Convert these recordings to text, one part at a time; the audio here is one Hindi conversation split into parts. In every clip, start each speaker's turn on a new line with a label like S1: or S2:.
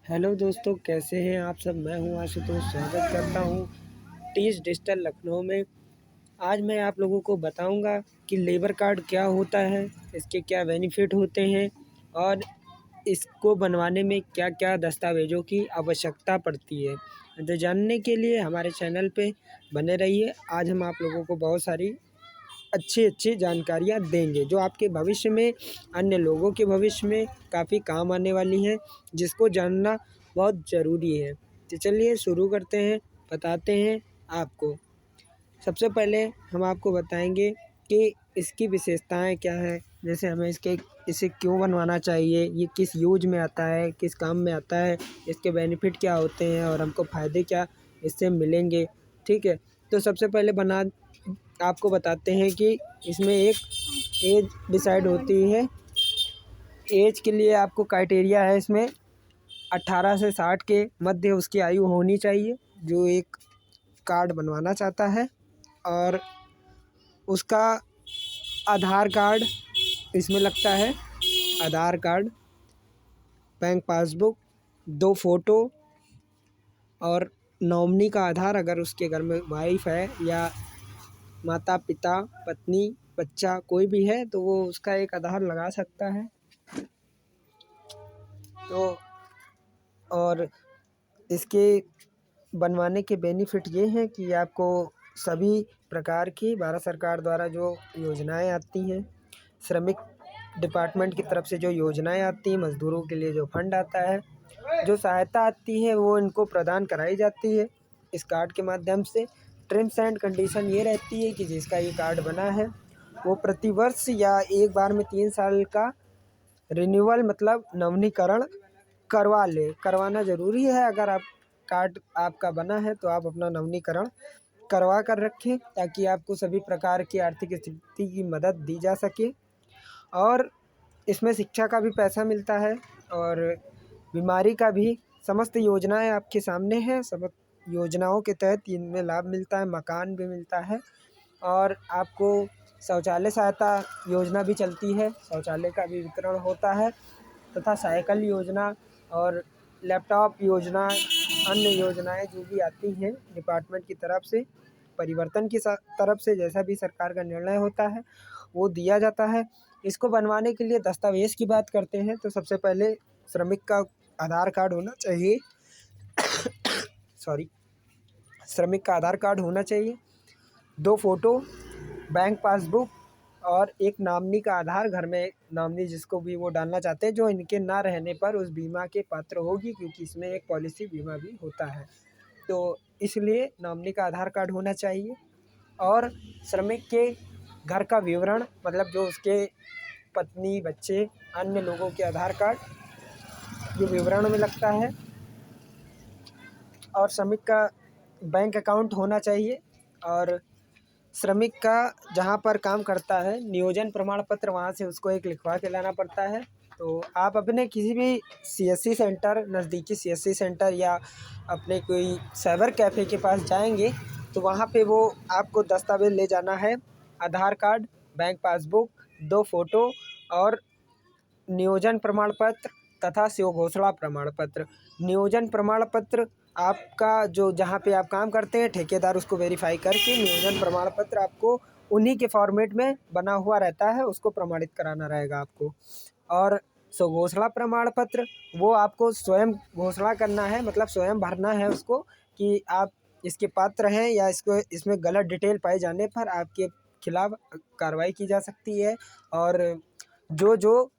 S1: हेलो दोस्तों, कैसे हैं आप सब। मैं हूं आशुतोष, स्वागत करता हूं टीज डिजिटल लखनऊ में। आज मैं आप लोगों को बताऊंगा कि लेबर कार्ड क्या होता है, इसके क्या बेनिफिट होते हैं और इसको बनवाने में क्या क्या दस्तावेज़ों की आवश्यकता पड़ती है। तो जानने के लिए हमारे चैनल पे बने रहिए। आज हम आप लोगों को बहुत सारी अच्छी जानकारियाँ देंगे जो आपके भविष्य में, अन्य लोगों के भविष्य में काफ़ी काम आने वाली हैं, जिसको जानना बहुत ज़रूरी है। तो चलिए शुरू करते हैं, बताते हैं आपको। सबसे पहले हम आपको बताएंगे कि इसकी विशेषताएं क्या है, जैसे हमें इसे क्यों बनवाना चाहिए, ये किस यूज में आता है, किस काम में आता है, इसके बेनिफिट क्या होते हैं और हमको फ़ायदे क्या इससे मिलेंगे। ठीक है, तो सबसे पहले आपको बताते हैं कि इसमें एक एज डिसाइड होती है। एज के लिए आपको क्राइटेरिया है इसमें 18 से 60 के मध्य उसकी आयु होनी चाहिए जो एक कार्ड बनवाना चाहता है। और उसका आधार कार्ड इसमें लगता है, आधार कार्ड, बैंक पासबुक, 2 फ़ोटो और नॉमिनी का आधार, अगर उसके घर में वाइफ है या माता पिता पत्नी बच्चा कोई भी है तो वो उसका एक आधार लगा सकता है। तो और इसके बनवाने के बेनिफिट ये हैं कि आपको सभी प्रकार की भारत सरकार द्वारा जो योजनाएं आती हैं, श्रमिक डिपार्टमेंट की तरफ से जो योजनाएं आती हैं, मज़दूरों के लिए जो फंड आता है, जो सहायता आती है वो इनको प्रदान कराई जाती है इस कार्ड के माध्यम से। टर्म्स एंड कंडीशन ये रहती है कि जिसका ये कार्ड बना है वो प्रतिवर्ष या एक बार में 3 साल का रिन्यूअल मतलब नवीनीकरण करवाना ज़रूरी है। अगर आप कार्ड आपका बना है तो आप अपना नवीनीकरण करवा कर रखें ताकि आपको सभी प्रकार की आर्थिक स्थिति की मदद दी जा सके। और इसमें शिक्षा का भी पैसा मिलता है और बीमारी का भी। समस्त योजनाएं आपके सामने हैं। सब योजनाओं के तहत इनमें लाभ मिलता है, मकान भी मिलता है और आपको शौचालय सहायता योजना भी चलती है, शौचालय का भी वितरण होता है तथा साइकिल योजना और लैपटॉप योजना, अन्य योजनाएं जो भी आती हैं डिपार्टमेंट की तरफ से, परिवर्तन की तरफ से, जैसा भी सरकार का निर्णय होता है वो दिया जाता है। इसको बनवाने के लिए दस्तावेज़ की बात करते हैं तो सबसे पहले श्रमिक का आधार कार्ड होना चाहिए। सॉरी, श्रमिक का आधार कार्ड होना चाहिए, 2 फ़ोटो, बैंक पासबुक और एक नॉमिनी का आधार। घर में नॉमिनी जिसको भी वो डालना चाहते हैं, जो इनके ना रहने पर उस बीमा के पात्र होगी, क्योंकि इसमें एक पॉलिसी बीमा भी होता है, तो इसलिए नॉमिनी का आधार कार्ड होना चाहिए। और श्रमिक के घर का विवरण, मतलब जो उसके पत्नी बच्चे अन्य लोगों के आधार कार्ड जो विवरण में लगता है। और श्रमिक का बैंक अकाउंट होना चाहिए और श्रमिक का जहाँ पर काम करता है नियोजन प्रमाण पत्र वहाँ से उसको एक लिखवा के लाना पड़ता है। तो आप अपने किसी भी सीएससी सेंटर, नज़दीकी सीएससी सेंटर या अपने कोई साइबर कैफ़े के पास जाएंगे तो वहाँ पे वो आपको दस्तावेज़ ले जाना है, आधार कार्ड, बैंक पासबुक, 2 फ़ोटो और नियोजन प्रमाण पत्र तथा स्व घोषणा प्रमाण पत्र। नियोजन प्रमाण पत्र आपका जो जहाँ पे आप काम करते हैं ठेकेदार उसको वेरीफाई करके नियोजन प्रमाण पत्र आपको उन्हीं के फॉर्मेट में बना हुआ रहता है, उसको प्रमाणित कराना रहेगा आपको। और स्व घोषणा प्रमाण पत्र वो आपको स्वयं घोषणा करना है, मतलब स्वयं भरना है उसको कि आप इसके पात्र हैं या इसमें गलत डिटेल पाए जाने पर आपके खिलाफ कार्रवाई की जा सकती है। और जो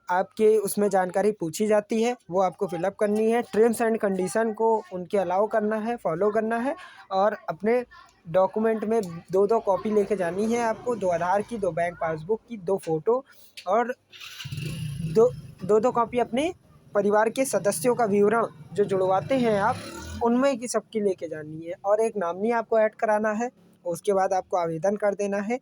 S1: आपके उसमें जानकारी पूछी जाती है वो आपको फिलअप करनी है। टर्म्स एंड कंडीशन को उनके अलाउ करना है, फॉलो करना है और अपने डॉक्यूमेंट में 2-2 कॉपी लेके जानी है आपको, 2 आधार की, 2 बैंक पासबुक की, 2 फ़ोटो और 2-2 कॉपी अपने परिवार के सदस्यों का विवरण जो जुड़वाते हैं आप, उनमें की सबकी लेके जानी है। और एक नॉमिनी आपको ऐड कराना है। उसके बाद आपको आवेदन कर देना है।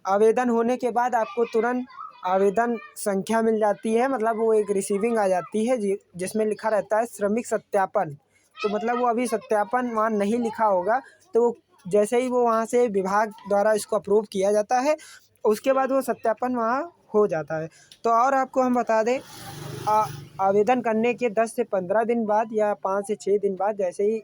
S1: आवेदन होने के बाद आपको तुरंत आवेदन संख्या मिल जाती है, मतलब वो एक रिसीविंग आ जाती है जिसमें लिखा रहता है श्रमिक सत्यापन। तो मतलब वो अभी सत्यापन वहाँ नहीं लिखा होगा, तो जैसे ही वो वहाँ से विभाग द्वारा इसको अप्रूव किया जाता है उसके बाद वो सत्यापन वहाँ हो जाता है। तो और आपको हम बता दें, आवेदन करने के 10 से 15 दिन बाद या 5 से 6 दिन बाद जैसे ही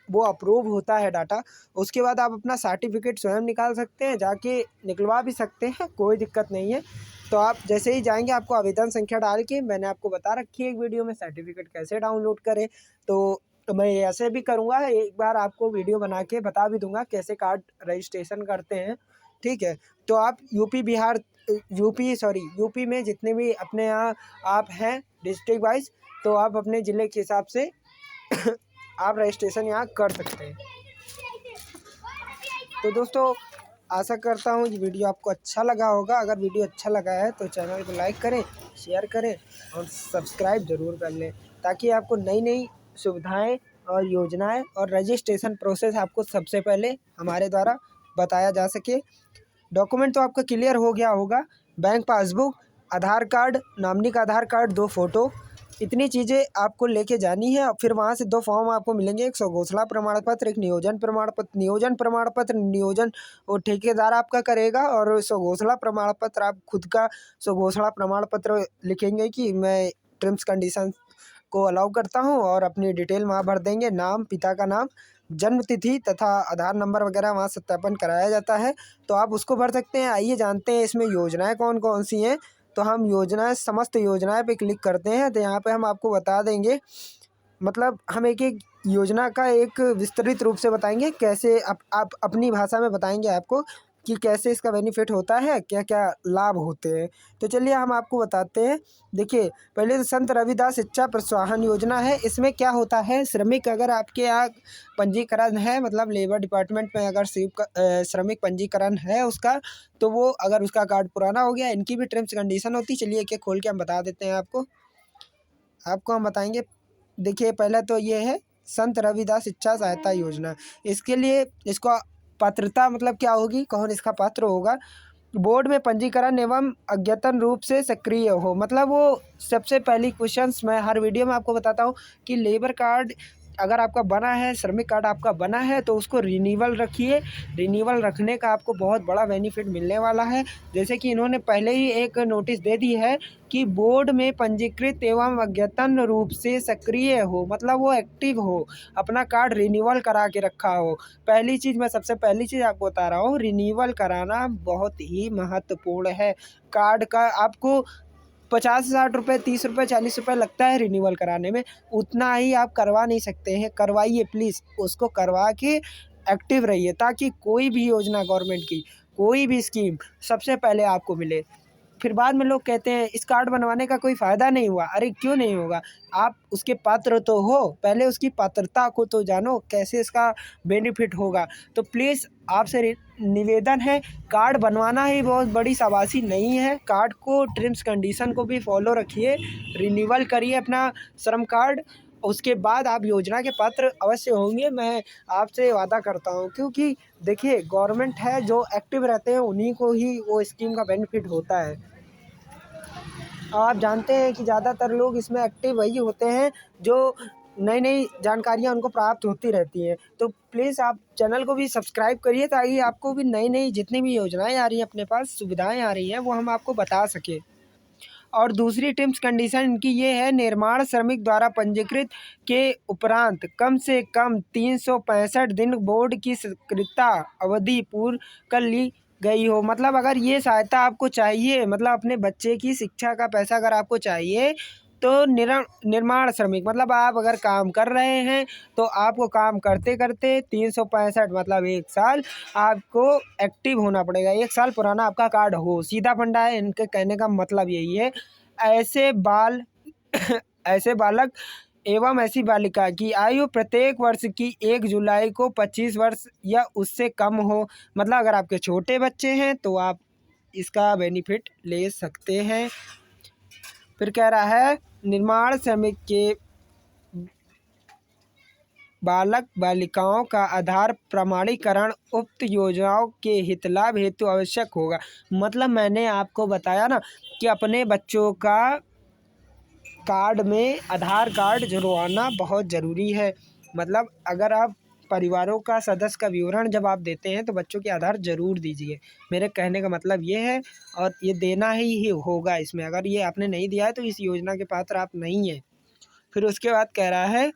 S1: वो अप्रूव होता है डाटा, उसके बाद आप अपना सर्टिफिकेट स्वयं निकाल सकते हैं, जाके निकलवा भी सकते हैं, कोई दिक्कत नहीं है। तो आप जैसे ही जाएंगे आपको आवेदन संख्या डाल के, मैंने आपको बता रखी है एक वीडियो में सर्टिफिकेट कैसे डाउनलोड करें, तो मैं ऐसे भी करूँगा, एक बार आपको वीडियो बना के बता भी दूंगा कैसे कार्ड रजिस्ट्रेशन करते हैं, ठीक है। तो आप यूपी में जितने भी अपने यहाँ आप हैं डिस्ट्रिक्ट वाइज, तो आप अपने ज़िले के हिसाब से आप रजिस्ट्रेशन यहाँ कर सकते हैं। तो दोस्तों आशा करता हूँ ये वीडियो आपको अच्छा लगा होगा। अगर वीडियो अच्छा लगा है तो चैनल को लाइक करें, शेयर करें और सब्सक्राइब ज़रूर कर लें, ताकि आपको नई नई सुविधाएं और योजनाएं और रजिस्ट्रेशन प्रोसेस आपको सबसे पहले हमारे द्वारा बताया जा सके। डॉक्यूमेंट तो आपका क्लियर हो गया होगा, बैंक पासबुक, आधार कार्ड, नॉमिनी का आधार कार्ड, 2 फ़ोटो, इतनी चीज़ें आपको लेके जानी है। फिर वहाँ से 2 फॉर्म आपको मिलेंगे, एक स्वघोषणा प्रमाण पत्र, एक नियोजन प्रमाण पत्र। नियोजन वो ठेकेदार आपका करेगा, और स्वघोषणा प्रमाण पत्र आप खुद का स्वघोषणा प्रमाण पत्र लिखेंगे कि मैं टर्म्स कंडीशन को अलाउ करता हूँ, और अपनी डिटेल वहाँ भर देंगे, नाम, पिता का नाम, जन्म तिथि तथा आधार नंबर वगैरह वहाँ सत्यापन कराया जाता है, तो आप उसको भर सकते हैं। आइए जानते हैं इसमें योजनाएं कौन कौन सी हैं। तो हम समस्त योजनाएं पे क्लिक करते हैं, तो यहाँ पे हम आपको बता देंगे, मतलब हम एक एक योजना का एक विस्तृत रूप से बताएंगे, कैसे आप अपनी भाषा में बताएंगे आपको कि कैसे इसका बेनिफिट होता है, क्या क्या लाभ होते हैं। तो चलिए हम आपको बताते हैं। देखिए, पहले तो संत रविदास शिक्षा प्रोत्साहन योजना है। इसमें क्या होता है, श्रमिक अगर आपके यहाँ पंजीकरण है, मतलब लेबर डिपार्टमेंट में अगर श्रमिक पंजीकरण है उसका, तो वो अगर उसका कार्ड पुराना हो गया, इनकी भी टर्म्स कंडीशन होती है। चलिए एक खोल के हम बता देते हैं आपको हम बताएंगे। देखिए, पहला तो ये है संत रविदास शिक्षा सहायता योजना। इसके लिए इसको पात्रता मतलब क्या होगी, कौन इसका पात्र होगा, बोर्ड में पंजीकरण एवं अद्यतन रूप से सक्रिय हो। मतलब वो सबसे पहली क्वेश्चंस मैं हर वीडियो में आपको बताता हूँ कि लेबर कार्ड अगर आपका बना है, श्रमिक कार्ड आपका बना है, तो उसको रिन्यूअल रखिए। रिन्यूअल रखने का आपको बहुत बड़ा बेनिफिट मिलने वाला है। जैसे कि इन्होंने पहले ही एक नोटिस दे दी है कि बोर्ड में पंजीकृत एवं अद्यतन रूप से सक्रिय हो, मतलब वो एक्टिव हो, अपना कार्ड रिन्यूअल करा के रखा हो। सबसे पहली चीज़ आपको बता रहा हूँ, रिन्यूअल कराना बहुत ही महत्वपूर्ण है। कार्ड का आपको 50-60 रुपये, 30 रुपये, 40 रुपये लगता है रिन्यूअल कराने में, उतना ही आप करवा नहीं सकते हैं। करवाइए प्लीज़, उसको करवा के एक्टिव रहिए, ताकि कोई भी योजना गवर्नमेंट की, कोई भी स्कीम सबसे पहले आपको मिले। फिर बाद में लोग कहते हैं इस कार्ड बनवाने का कोई फ़ायदा नहीं हुआ। अरे क्यों नहीं होगा, आप उसके पात्र तो हो, पहले उसकी पात्रता को तो जानो, कैसे इसका बेनिफिट होगा। तो प्लीज़ आपसे निवेदन है, कार्ड बनवाना ही बहुत बड़ी शाबाशी नहीं है। कार्ड को टर्म्स कंडीशन को भी फॉलो रखिए, रिन्यूअल करिए अपना श्रम कार्ड, उसके बाद आप योजना के पात्र अवश्य होंगे, मैं आपसे वादा करता हूँ। क्योंकि देखिए, गवर्नमेंट है, जो एक्टिव रहते हैं उन्हीं को ही वो स्कीम का बेनिफिट होता है। आप जानते हैं कि ज़्यादातर लोग इसमें एक्टिव वही होते हैं जो नई नई जानकारियाँ उनको प्राप्त होती रहती हैं। तो प्लीज़ आप चैनल को भी सब्सक्राइब करिए, ताकि आपको भी नई नई जितनी भी योजनाएं आ रही हैं, अपने पास सुविधाएं आ रही हैं, वो हम आपको बता सकें। और दूसरी टर्म्स कंडीशन इनकी ये है, निर्माण श्रमिक द्वारा पंजीकृत के उपरांत कम से कम 365 दिन बोर्ड की स्वीकृता अवधि पूर्ण कर ली गई हो। मतलब अगर ये सहायता आपको चाहिए, मतलब अपने बच्चे की शिक्षा का पैसा अगर आपको चाहिए, तो निर्माण श्रमिक मतलब आप अगर काम कर रहे हैं, तो आपको काम करते करते 365 मतलब 1 साल आपको एक्टिव होना पड़ेगा। 1 साल पुराना आपका कार्ड हो, सीधा फंडा है, इनके कहने का मतलब यही है। ऐसे ऐसे बालक एवं ऐसी बालिका की आयु प्रत्येक वर्ष की 1 जुलाई को 25 वर्ष या उससे कम हो। मतलब अगर आपके छोटे बच्चे हैं तो आप इसका बेनिफिट ले सकते हैं। फिर कह रहा है, निर्माण श्रमिक के बालक बालिकाओं का आधार प्रमाणीकरण उक्त योजनाओं के हितलाभ हेतु आवश्यक होगा। मतलब मैंने आपको बताया ना कि अपने बच्चों का कार्ड में आधार कार्ड जुड़वाना बहुत ज़रूरी है। मतलब अगर आप परिवारों का सदस्य का विवरण जब आप देते हैं तो बच्चों के आधार ज़रूर दीजिए। मेरे कहने का मतलब ये है, और ये देना ही होगा इसमें। अगर ये आपने नहीं दिया है तो इस योजना के पात्र आप नहीं हैं। फिर उसके बाद कह रहा है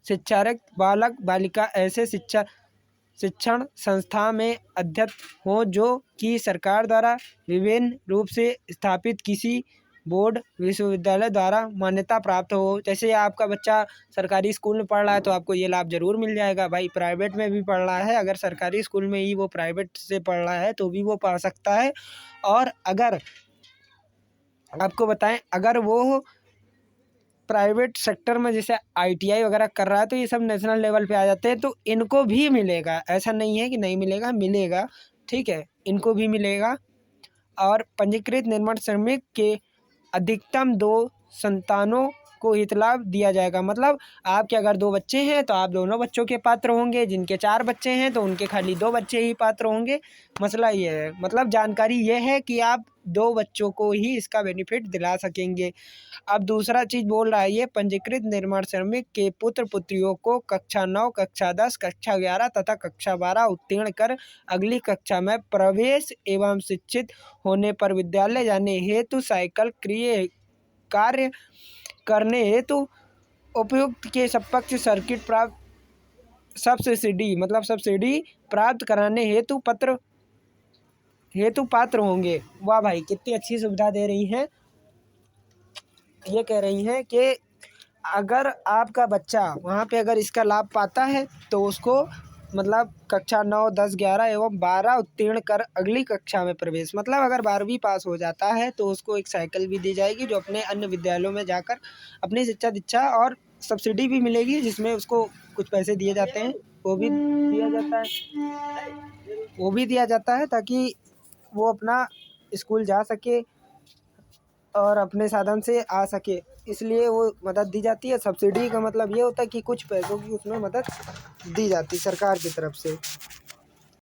S1: शिक्षारत बालक बालिका ऐसे शिक्षण संस्था में अध्यक्ष हो जो कि सरकार द्वारा विभिन्न रूप से स्थापित किसी बोर्ड विश्वविद्यालय द्वारा मान्यता प्राप्त हो। जैसे आपका बच्चा सरकारी स्कूल में पढ़ रहा है तो आपको ये लाभ ज़रूर मिल जाएगा। भाई प्राइवेट में भी पढ़ रहा है, अगर सरकारी स्कूल में ही वो प्राइवेट से पढ़ रहा है तो भी वो पढ़ सकता है। और अगर आपको बताएं, अगर वो प्राइवेट सेक्टर में जैसे ITI वगैरह कर रहा है तो ये सब नेशनल लेवल पे आ जाते हैं, तो इनको भी मिलेगा। ऐसा नहीं है कि नहीं मिलेगा, मिलेगा, ठीक है, इनको भी मिलेगा। और पंजीकृत निर्माण श्रमिक के अधिकतम 2 संतानों को हित लाभ दिया जाएगा। मतलब आपके अगर 2 बच्चे हैं तो आप दोनों बच्चों के पात्र होंगे, जिनके 4 बच्चे हैं तो उनके खाली 2 बच्चे ही पात्र होंगे। मसला ये है, मतलब जानकारी ये है कि आप 2 बच्चों को ही इसका बेनिफिट दिला सकेंगे। अब दूसरा चीज़ बोल रहा है ये, पंजीकृत निर्माण श्रमिक के पुत्र पुत्रियों को कक्षा 9, कक्षा 10, कक्षा 11 तथा कक्षा 12 उत्तीर्ण कर अगली कक्षा में प्रवेश एवं शिक्षित होने पर विद्यालय जाने हेतु साइकिल कार्य करने हेतु उपयुक्त के सपक्ष सर्किट प्राप्त सब्सिडी प्राप्त कराने हेतु पात्र होंगे। वाह भाई, कितनी अच्छी सुविधा दे रही हैं। ये कह रही हैं कि अगर आपका बच्चा वहाँ पे अगर इसका लाभ पाता है तो उसको मतलब कक्षा 9, 10, 11 एवं 12 उत्तीर्ण कर अगली कक्षा में प्रवेश, मतलब अगर 12वीं पास हो जाता है तो उसको एक साइकिल भी दी जाएगी जो अपने अन्य विद्यालयों में जाकर अपनी शिक्षा दीक्षा, और सब्सिडी भी मिलेगी जिसमें उसको कुछ पैसे दिए जाते हैं, वो भी दिया जाता है ताकि वो अपना स्कूल जा सके और अपने साधन से आ सके, इसलिए वो मदद दी जाती है। सब्सिडी का मतलब ये होता है कि कुछ पैसों की उसमें मदद दी जाती है सरकार की तरफ से।